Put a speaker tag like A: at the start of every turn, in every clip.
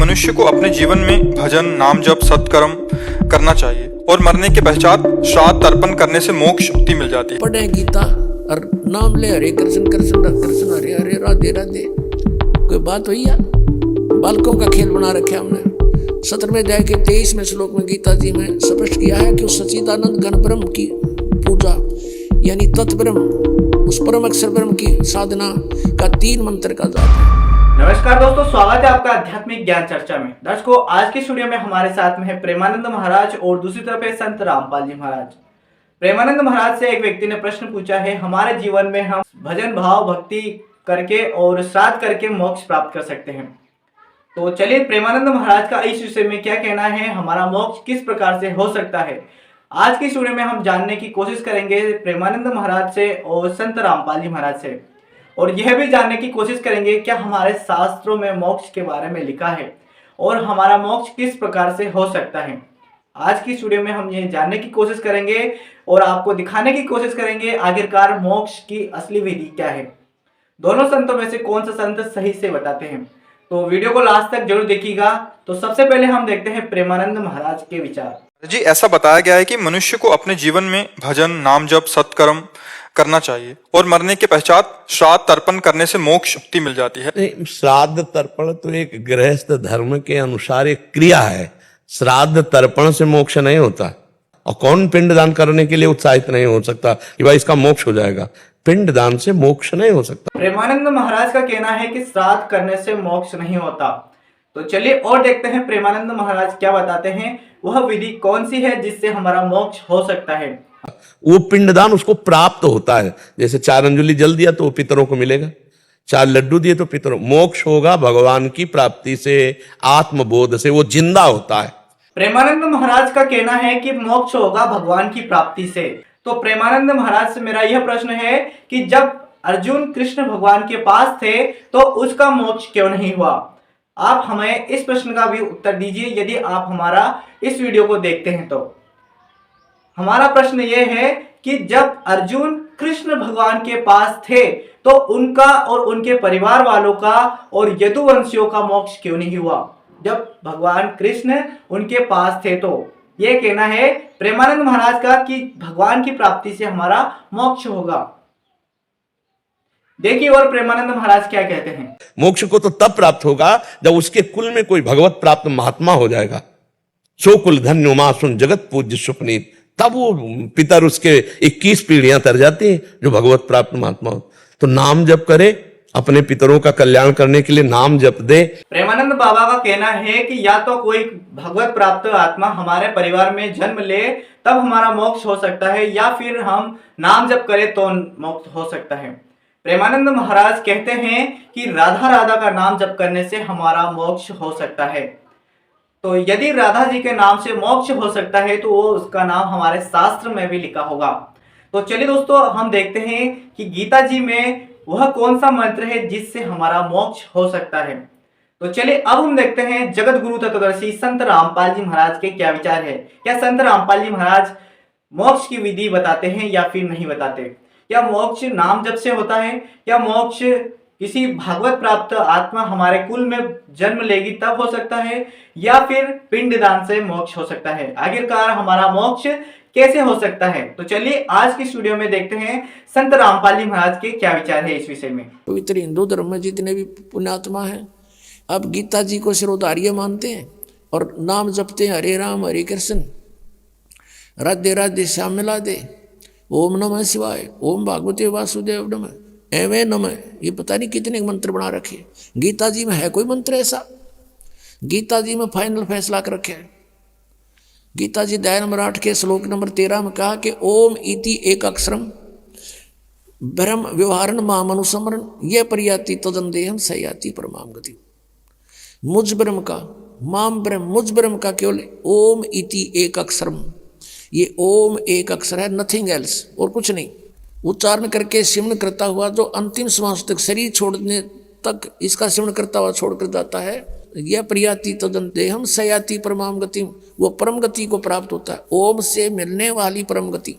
A: मनुष्य को अपने जीवन में भजन, नाम जप, सत्कर्म करना चाहिए और मरने के पश्चात श्राद्ध तर्पण करने से मोक्ष मुक्ति मिल जाती है।
B: पढ़े गीता और नाम ले हरे कृष्ण कृष्ण कृष्ण हरे हरे राधे राधे। कोई बात हुई यार? बालकों का खेल बना रखे हमने। 17वें अध्याय के 23वें श्लोक में गीता जी में स्पष्ट किया है कि उस सच्चिदानंद घन ब्रह्म की पूजा यानी तत्ब्रह्म, उस परम अक्षर ब्रह्म की साधना का 3 मंत्र का जाप है।
C: नमस्कार दोस्तों, स्वागत है आपका आध्यात्मिक ज्ञान चर्चा में। दर्शकों, आज के स्टूडियो में हमारे साथ में है प्रेमानंद महाराज और दूसरी तरफ है संत रामपाल जी महाराज। प्रेमानंद महाराज से एक व्यक्ति ने प्रश्न पूछा है, हमारे जीवन में हम भजन भाव भक्ति करके और श्राद्ध करके मोक्ष प्राप्त कर सकते हैं। तो चलिए प्रेमानंद महाराज का इस विषय में क्या कहना है, हमारा मोक्ष किस प्रकार से हो सकता है, आज की स्टूडियो में हम जानने की कोशिश करेंगे प्रेमानंद महाराज से और संत रामपाल जी महाराज से। और यह भी जानने की कोशिश करेंगे क्या हमारे शास्त्रों में मोक्ष के बारे में लिखा है और हमारा मोक्ष किस प्रकार से हो सकता है। आज की स्टूडियो में हम ये जानने की कोशिश करेंगे और आपको दिखाने की कोशिश करेंगे आखिरकार मोक्ष की असली विधि क्या है। दोनों संतों में से कौन सा संत सही से बताते हैं, तो वीडियो को लास्ट तक जरूर देखिएगा। तो सबसे पहले हम देखते हैं प्रेमानंद महाराज के विचार।
A: जी, ऐसा बताया गया है कि मनुष्य को अपने जीवन में भजन, नाम जप, सत्कर्म करना चाहिए और मरने के पश्चात श्राद्ध तर्पण करने से मोक्ष मुक्ति मिल जाती है।
D: नहीं, श्राद्ध तर्पण तो एक गृहस्थ धर्म के अनुसार एक क्रिया है। श्राद्ध तर्पण से मोक्ष नहीं होता। और कौन पिंडदान करने के लिए उत्साहित नहीं हो सकता कि भाई इसका मोक्ष हो जाएगा। पिंडदान से मोक्ष नहीं हो सकता।
C: प्रेमानंद महाराज का कहना है कि श्राद्ध करने से मोक्ष नहीं होता। तो चलिए और देखते हैं प्रेमानंद महाराज क्या बताते हैं, वह विधि कौन सी है जिससे हमारा मोक्ष हो सकता है।
D: वो पिंडदान उसको प्राप्त होता है। जैसे 4 अंजलि जल दिया तो पितरों को मिलेगा, 4 लड्डू दिए तो पितरों। मोक्ष होगा भगवान की प्राप्ति से, आत्मबोध से, वो जिंदा होता है।
C: प्रेमानंद महाराज का कहना है कि मोक्ष होगा भगवान की प्राप्ति से। तो प्रेमानंद महाराज से मेरा यह प्रश्न है कि जब अर्जुन कृष्ण भगवान के पास थे तो उसका मोक्ष क्यों नहीं हुआ। आप हमें इस प्रश्न का भी उत्तर दीजिए यदि आप हमारा इस वीडियो को देखते हैं। तो हमारा प्रश्न यह है कि जब अर्जुन कृष्ण भगवान के पास थे तो उनका और उनके परिवार वालों का और यदुवंशियों का मोक्ष क्यों नहीं हुआ। जब भगवान कृष्ण उनके पास थे तो यह कहना है प्रेमानंद महाराज का कि भगवान की प्राप्ति से हमारा मोक्ष होगा। देखिए और प्रेमानंद महाराज क्या कहते हैं।
D: मोक्ष को तो तब प्राप्त होगा जब उसके कुल में कोई भगवत प्राप्त महात्मा हो जाएगा। सो कुल धन्यो मासुन जगत पूज्य सुपनीत, तब वो पितर उसके 21 पीढ़ियां तर जाती हैं जो भगवत प्राप्त महात्मा हो। तो नाम जप करे, अपने पितरों का कल्याण करने के लिए नाम जप दे।
C: प्रेमानंद बाबा का कहना है कि या तो कोई भगवत प्राप्त आत्मा हमारे परिवार में जन्म ले तब हमारा मोक्ष हो सकता है, या फिर हम नाम जप करें तो मोक्ष हो सकता है। प्रेमानंद महाराज कहते हैं कि राधा राधा का नाम जप करने से हमारा मोक्ष हो सकता है। तो यदि राधा जी के नाम से मोक्ष हो सकता है तो वो उसका नाम हमारे शास्त्र में भी लिखा होगा। तो चलिए दोस्तों, हम देखते हैं कि गीता जी में वह कौन सा मंत्र है जिससे हमारा मोक्ष हो सकता है। तो चलिए अब हम देखते हैं जगत गुरु तत्वदर्शी संत रामपाल जी महाराज के क्या विचार है। क्या संत रामपाल जी महाराज मोक्ष की विधि बताते हैं या फिर नहीं बताते। क्या मोक्ष नाम जप से होता है, या मोक्ष किसी भागवत प्राप्त आत्मा हमारे कुल में जन्म लेगी तब हो सकता है, या फिर पिंडदान से मोक्ष हो सकता है। आखिरकार हमारा मोक्ष कैसे हो सकता है। तो चलिए आज की स्टूडियो में देखते हैं संत रामपाल जी महाराज के क्या विचार है इस विषय में।
B: पवित्र हिंदू धर्म में जितने भी पुण्यात्मा हैं अब गीता जी को सिरोधार्य मानते हैं और नाम जपते हैं, हरे राम हरे कृष्ण राधे राधे श्याम मिला दे, ओम नमः शिवाय, ओम भागवते वासुदेव नमः, एवं नमः। ये पता नहीं कितने मंत्र बना रखे। गीता जी में है कोई मंत्र ऐसा? गीता जी में फाइनल फैसला कर रखे है। गीता जी अध्याय नंबर 8 के श्लोक नंबर 13 में कहा कि ओम इति एक अक्षरम ब्रह्म व्यवहारण माम अनुसमरण ये परियाति तदंदेहम सयाति परमाम गति। मुझ ब्रह्म का, माम ब्रह्म, मुझ ब्रह्म का केवल ओम इति एक अक्षरम, ये ओम एक अक्षर है, नथिंग एल्स, और कुछ नहीं। उच्चारण करके सिमरण करता हुआ जो अंतिम श्वास तक, शरीर छोड़ने तक इसका सिमरण करता हुआ छोड़कर जाता है, यह प्रियाति तदंतेहम सयाति परमाम गति, वो परम गति को प्राप्त होता है। ओम से मिलने वाली परम गति,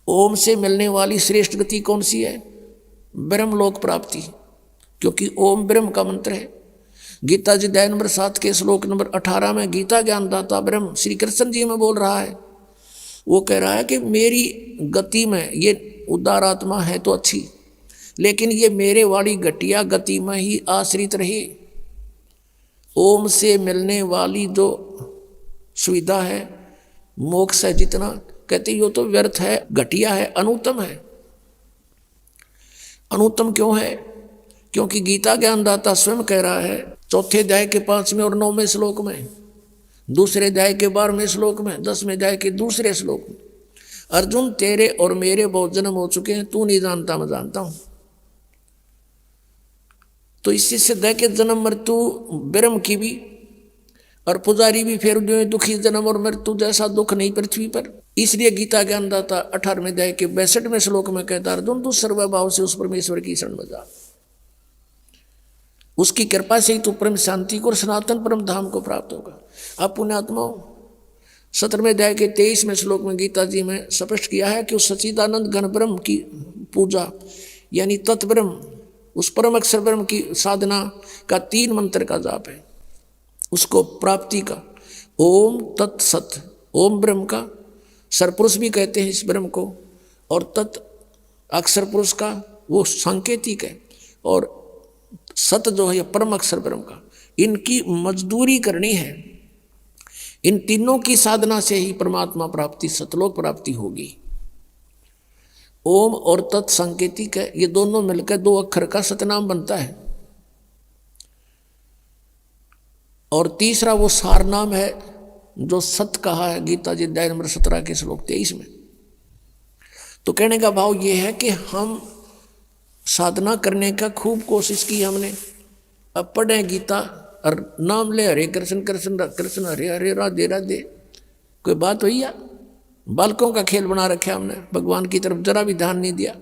B: ओम से मिलने वाली श्रेष्ठ गति कौन सी है? ब्रह्म लोक प्राप्ति, क्योंकि ओम ब्रह्म का मंत्र है। गीता जी अध्याय नंबर 7 के श्लोक नंबर 18 में गीता ज्ञानदाता ब्रह्म श्री कृष्ण जी में बोल रहा है। वो कह रहा है कि मेरी गति में ये उदार आत्मा है तो अच्छी, लेकिन ये मेरे वाली घटिया गति में ही आश्रित रही। ओम से मिलने वाली जो सुविधा है, मोक्ष है जितना, कहते यो तो व्यर्थ है, घटिया है, अनुत्तम है। अनुत्तम क्यों है? क्योंकि गीता ज्ञानदाता स्वयं कह रहा है 4 अध्याय के 5वें और 9वें श्लोक में, 2 अध्याय के 12वें श्लोक में, 10वें अध्याय के 2 श्लोक में, अर्जुन तेरे और मेरे बहुत जन्म हो चुके हैं, तू नहीं जानता मैं जानता हूं। तो इससे सिद्ध है कि जन्म मृत्यु ब्रह्म की भी और पुजारी भी फिर जो दुखी जन्म और मृत्यु जैसा दुख नहीं पृथ्वी पर। इसलिए गीता ज्ञानदाता 18वें अध्याय के 62वें श्लोक में कहता है अर्जुन तू सर्वभाव से उस परमेश्वर की शरण में जा, उसकी कृपा से ही तू परम शांति को और सनातन परम धाम को प्राप्त होगा। अब पुण्यात्माओं 17वें अध्याय के 23वें श्लोक में गीता जी में स्पष्ट किया है कि उस सच्चिदानंद घन ब्रह्म की पूजा यानी तत्ब्रह्म, उस परम अक्षर ब्रह्म की साधना का 3 मंत्र का जाप है, उसको प्राप्ति का। ओम तत्सत, ओम ब्रह्म का सरपुरुष भी कहते हैं इस ब्रह्म को, और तत् अक्षर पुरुष का वो सांकेतिक है, और सत जो है परम अक्षर ब्रह्म का। इनकी मजदूरी करनी है। इन तीनों की साधना से ही परमात्मा प्राप्ति, सतलोक प्राप्ति होगी। ओम और तत् सांकेतिक है, ये दोनों मिलकर 2 अक्षर का सतनाम बनता है। और तीसरा वो सार नाम है जो सत कहा है गीता जी अध्याय नंबर 17 के श्लोक 23 में। तो कहने का भाव ये है कि हम साधना करने का खूब कोशिश की हमने, अब पढ़े गीता और नाम ले हरे कृष्ण कृष्ण कृष्ण हरे हरे राधे राधे, कोई बात हुई या? बालकों का खेल बना रखा हमने, भगवान की तरफ जरा भी ध्यान नहीं दिया।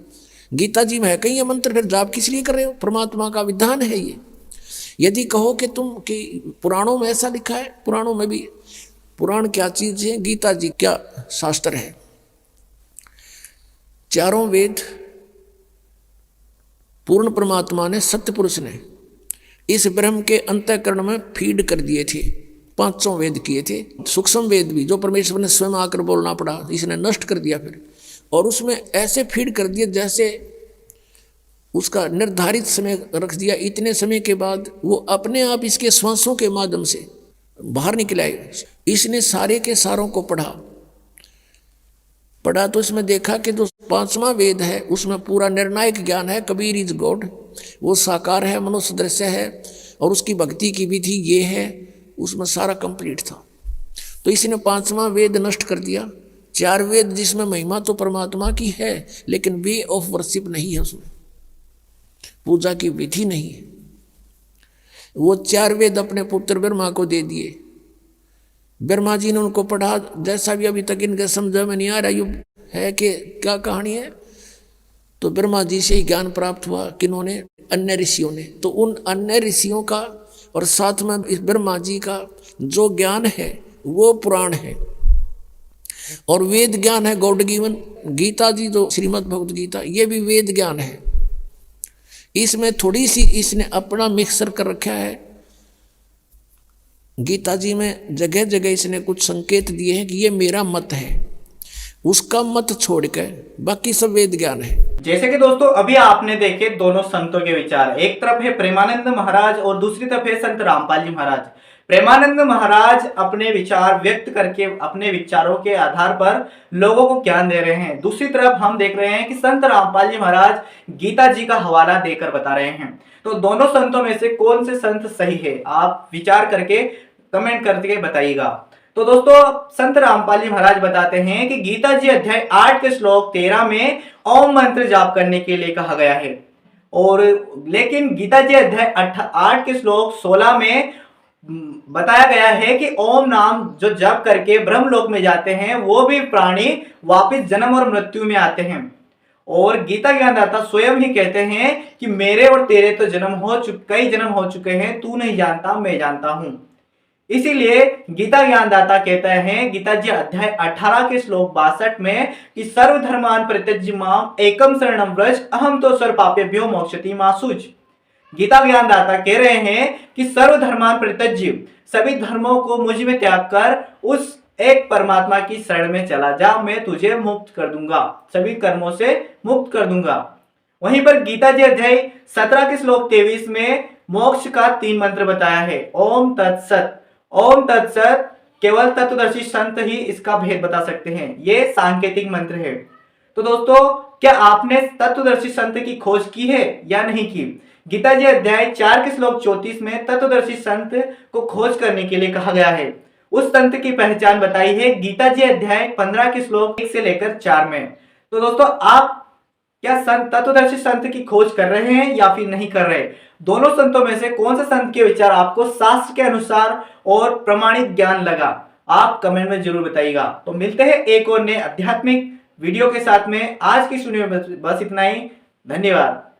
B: गीता जी में है कहीं ये मंत्र, फिर जाप किस लिए कर रहे हो? परमात्मा का विधान है ये। यदि कहो कि तुम कि पुराणों में ऐसा लिखा है, पुराणों में भी, पुराण क्या चीज है, गीता जी क्या शास्त्र है। चारों वेद पूर्ण परमात्मा ने, सत्य पुरुष ने इस ब्रह्म के अंतःकरण में फीड कर दिए थे। 500 वेद किए थे, सूक्ष्म वेद भी जो परमेश्वर ने स्वयं आकर बोलना पड़ा, इसने नष्ट कर दिया फिर, और उसमें ऐसे फीड कर दिया जैसे उसका निर्धारित समय रख दिया। इतने समय के बाद वो अपने आप इसके श्वासों के माध्यम से बाहर निकल आए। इसने सारे के सारों को पढ़ा तो इसमें देखा कि जो 5वां वेद है उसमें पूरा निर्णायक ज्ञान है, कबीर इज गॉड, वो साकार है, मनुष्य दृश्य है, और उसकी भक्ति की विधि ये है, उसमें सारा कंप्लीट था। तो इसने 5वां वेद नष्ट कर दिया। 4 वेद जिसमें महिमा तो परमात्मा की है, लेकिन वे ऑफ वर्शिप नहीं है, उसमें पूजा की विधि नहीं है। वो 4 वेद अपने पुत्र ब्रह्मा को दे दिए। ब्रह्मा जी ने उनको पढ़ा, जैसा भी अभी तक इनके समझ में नहीं आ रहा ये है कि क्या कहानी है, तो ब्रह्मा जी से ही ज्ञान प्राप्त हुआ। किन्होंने? अन्य ऋषियों ने। तो उन अन्य ऋषियों का और साथ में इस ब्रह्मा जी का जो ज्ञान है वो पुराण है, और वेद ज्ञान है गॉड गिवन। गीता जी जो श्रीमद् भगवद गीता, ये भी वेद ज्ञान है। इसमें थोड़ी सी इसने अपना मिक्सर कर रखा है। गीता जी में जगह जगह इसने कुछ संकेत दिए हैं कि ये मेरा मत है, उसका मत छोड़कर बाकी सब वेद ज्ञान है।
C: जैसे कि दोस्तों अभी आपने देखे दोनों संतों के विचार, एक तरफ है प्रेमानंद महाराज और दूसरी तरफ है संत रामपाल जी महाराज। प्रेमानंद महाराज अपने विचार व्यक्त करके अपने विचारों के आधार पर लोगों को ज्ञान दे रहे हैं। दूसरी तरफ हम देख रहे हैं कि संत रामपाल जी महाराज गीता जी का हवाला देकर बता रहे हैं। तो दोनों संतों में से कौन से संत सही है, आप विचार करके कमेंट करके बताइएगा। तो दोस्तों संत रामपाल जी महाराज बताते हैं कि गीता जी अध्याय 8 के श्लोक 13 में ओम मंत्र जाप करने के लिए कहा गया है, और लेकिन गीता जी अध्याय 8 के श्लोक 16 में बताया गया है कि ओम नाम जो जप करके ब्रह्मलोक में जाते हैं वो भी प्राणी वापस जन्म और मृत्यु में आते हैं। और गीता ज्ञानदाता स्वयं ही कहते हैं कि मेरे और तेरे तो कई जन्म हो चुके हैं, तू नहीं जानता मैं जानता हूं। इसीलिए गीता ज्ञानदाता कहते हैं गीता जी अध्याय 18 के श्लोक 62 में कि सर्वधर्मान परित्यज्य माम एकम शरणम व्रज अहम तो सर्व पापेभ्यो मोक्षति मा शुच। गीता ज्ञानदाता कह रहे हैं कि सर्वधर्मान परित्यज्य, सभी धर्मों को मुझ में त्याग कर उस एक परमात्मा की शरण में चला जा, मैं तुझे मुक्त कर दूंगा, सभी कर्मों से मुक्त कर दूंगा। वहीं पर गीता जी अध्याय 17 के श्लोक 23 में मोक्ष का 3 मंत्र बताया है। ओम तत्सत। ओम तत्सत केवल तत्वदर्शी संत ही इसका भेद बता सकते हैं, ये सांकेतिक मंत्र है। तो दोस्तों, क्या आपने तत्वदर्शी संत की खोज की है या नहीं की? गीता जी अध्याय 4 के श्लोक 34 में तत्वदर्शी संत को खोज करने के लिए कहा गया है। उस संत की पहचान बताई है गीता जी अध्याय 15 के श्लोक 1 से लेकर 4 में। तो दोस्तों, आप क्या तत्वदर्शी संत की खोज कर रहे हैं या फिर नहीं कर रहे? दोनों संतों में से कौन सा संत के विचार आपको शास्त्र के अनुसार और प्रमाणित ज्ञान लगा? आप कमेंट में जरूर बताइएगा। तो मिलते हैं एक और नए आध्यात्मिक वीडियो के साथ में। आज की सुनिए बस इतना ही। धन्यवाद।